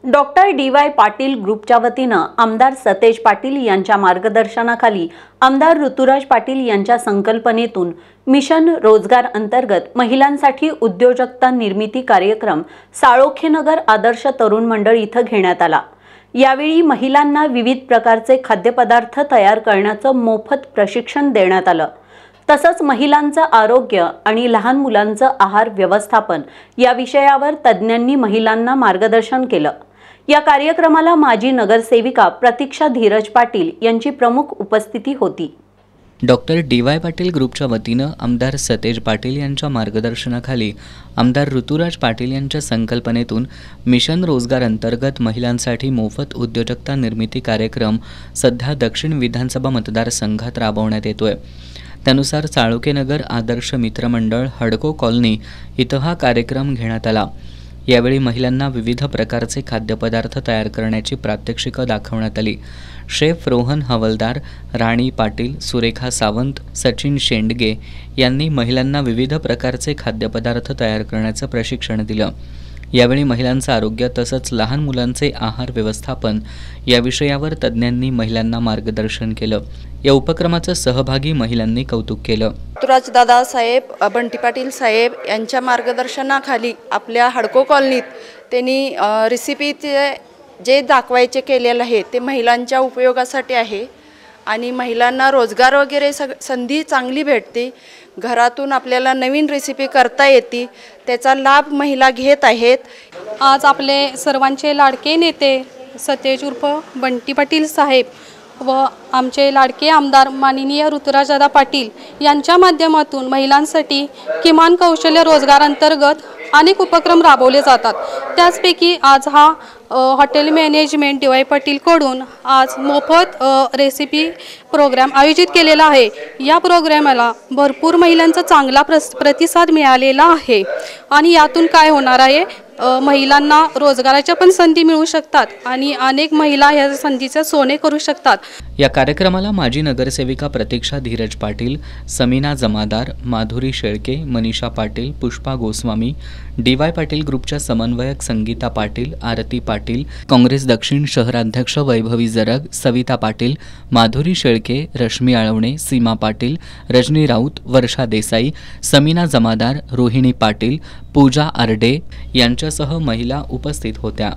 Doctor DY. Patil ग्रुपच्या वतीनं आमदार सतेज पाटील यांच्या मार्गदर्शनाखाली आमदार ऋतुराज पाटील यांच्या संकल्पनेतून मिशन रोजगार अंतर्गत महिलांसाठी उद्योजकता निर्मिती कार्यक्रम साळोखेनगर आदर्श तरुण मंडळ इथं घेण्यात आला। यावेळी महिलांना विविध प्रकारचे खाद्यपदार्थ तयार करण्याचं मोफत प्रशिक्षण देण्यात आलं। तसंच महिलांचं आरोग्य आणि लहान मुलांचं आहार व्यवस्थापन या विषयावर तज्ञांनी महिलांना मार्गदर्शन केलं। या कार्यक्रमाला माजी नगरसेविका प्रतीक्षा धीरज पाटील यांची प्रमुख उपस्थिती होती। Doctor DY. पाटील ग्रुपच्या वतीनं आमदार सतेज पाटील यांच्या मार्गदर्शनाखाली आमदार ऋतुराज पाटील यांच्या संकल्पनेतून मिशन रोजगार अंतर्गत महिलांसाठी मोफत उद्योजकता निर्मिती कार्यक्रम सध्या दक्षिण विधानसभा मतदारसंघात राबवण्यात येतोय। त्यानुसार साळोखेनगर आदर्श मित्रमंडळ हडको कॉलनी इथं हा कार्यक्रम घेण्यात आला। यावेळी महिलांना विविध प्रकारचे खाद्यपदार्थ तयार करण्याची प्रात्यक्षिकं दाखवण्यात आली। शेफ रोहन हवलदार, राणी पाटील, सुरेखा सावंत, सचिन शेंडगे यांनी महिलांना विविध प्रकारचे खाद्यपदार्थ तयार करण्याचं प्रशिक्षण दिलं। यावेळी महिलांचं आरोग्य तसंच लहान मुलांचे आहार व्यवस्थापन या विषयावर तज्ज्ञांनी महिलांना मार्गदर्शन केलं। या उपक्रमाचं सहभागी महिलांनी कौतुक केलं। ऋतुराज दादा साहेब, बंटी पाटील साहेब यांच्या मार्गदर्शनाखाली आपल्या हडको कॉलनीत त्यांनी रेसिपीचे जे दाखवायचे केलेलं आहे ते महिलांच्या उपयोगासाठी आहे आणि महिलांना रोजगार वगैरे संधी चांगली भेटते। घरातून आपल्याला नवीन रेसिपी करता येते, त्याचा लाभ महिला घेत आहेत। आज आपले सर्वांचे लाडके नेते सतेज उर्फ बंटी पाटील साहेब व आमचे लाडके आमदार माननीय ऋतुराजदादा पाटील यांच्या माध्यमातून महिलांसाठी किमान कौशल्य रोजगार अंतर्गत अनेक उपक्रम राबवले जातात। त्याचपैकी आज हा हॉटेल मॅनेजमेंट डी.वाय. पाटीलकडून आज मोफत रेसिपी प्रोग्राम आयोजित केलेला आहे। या प्रोग्रामाला भरपूर महिलांचा चांगला प्रतिसाद मिळालेला आहे आणि यातून काय होणार आहे, महिलांना रोजगाराच्या पण संधी मिळू शकतात आणि अनेक महिला या संधीचे सोने करू शकतात। या कार्यक्रमाला माजी नगरसेविका प्रतीक्षा धीरज पाटील, समीना जमादार, माधुरी शेळके, मनीषा पाटील, पुष्पा गोस्वामी, डी.वाय. पाटील ग्रुपच्या समन्वयक संगीता पाटील, आरती पाटील, काँग्रेस दक्षिण शहराध्यक्ष वैभवी जरग, सविता पाटील, माधुरी शेळके, रश्मी आळवणे, सीमा पाटील, रजनी राऊत, वर्षा देसाई, समीना जमादार, रोहिणी पाटील, पूजा आरडे यांच्यासह महिला उपस्थित होत्या।